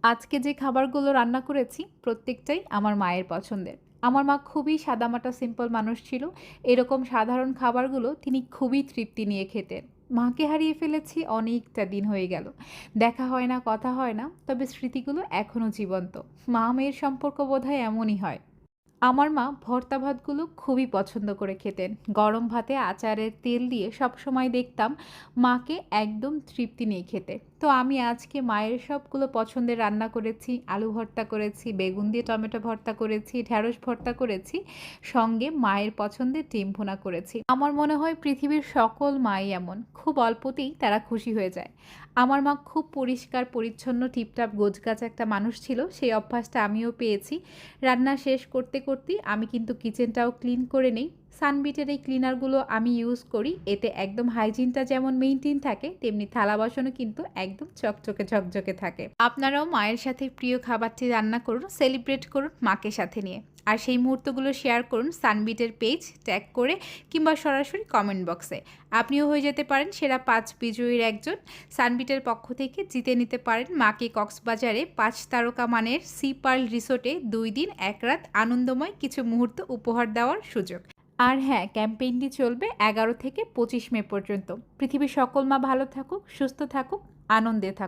আজকে যে খাবারগুলো রান্না করেছি প্রত্যেকটাই আমার মায়ের পছন্দের। আমার মা খুবই সাদামাটা সিম্পল মানুষ ছিল। এরকম সাধারণ খাবারগুলো তিনি খুবই তৃপ্তি নিয়ে খেতেন। মাকে হারিয়ে ফেলেছি অনেকটা দিন হয়ে গেল। দেখা হয় না, কথা হয় না, তবে স্মৃতিগুলো এখনো জীবন্ত। মা-মেয়ের সম্পর্ক বোধহয় এমনই হয়। আমার মা ভর্তা ভাতগুলো খুবই পছন্দ করে খেতেন। গরম ভাতে আচারের তেল দিয়ে সবসময় দেখতাম মাকে একদম তৃপ্তি নিয়ে খেতে। তো আমি আজকে মায়ের সবগুলো পছন্দের রান্না করেছি। আলু ভর্তা করেছি, বেগুন দিয়ে টমেটো ভর্তা করেছি, ঢ্যাঁড়স ভর্তা করেছি, সঙ্গে মায়ের পছন্দের ডিম ভুনা করেছি। আমার মনে হয় পৃথিবীর সকল মাই এমন। খুব অল্পতেই তারা খুশি হয়ে যায়। আমার মা খুব পরিষ্কার পরিচ্ছন্ন টিপটাপ গোছগাছ একটা মানুষ ছিল। সেই অভ্যাসটা আমিও পেয়েছি। রান্না শেষ করতে করতেই আমি কিন্তু কিচেনটাও ক্লিন করে নেই। সানবিটের এই ক্লিনারগুলো আমি ইউজ করি। এতে একদম হাইজিনটা যেমন মেইনটেইন থাকে, তেমনি থালা বাসনও কিন্তু একদম চকচকে ঝকঝকে থাকে। আপনারাও মায়ের সাথে প্রিয় খাবারটি রান্না করুন, সেলিব্রেট করুন মাকে সাথে নিয়ে। আর সেই মুহূর্তগুলো শেয়ার করুন সানবিটের পেজ ট্যাগ করে কিংবা সরাসরি কমেন্ট বক্সে। আপনিও হয়ে যেতে পারেন সেরা ৫ বিজয়ীর একজন। সানবিটের পক্ষ থেকে জিতে নিতে পারেন মাকে কক্সবাজারে ৫ তারকা মানের সি পার্ল রিসোর্টে ২ দিন ১ রাত আনন্দময় কিছু মুহূর্ত উপহার দেওয়ার সুযোগ। আর হ্যাঁ, ক্যাম্পেইনটি চলবে ১১ থেকে ২৫ মে পর্যন্ত। পৃথিবীর সকল মা ভালো থাকুক, সুস্থ থাকুক, আনন্দে থাকুক।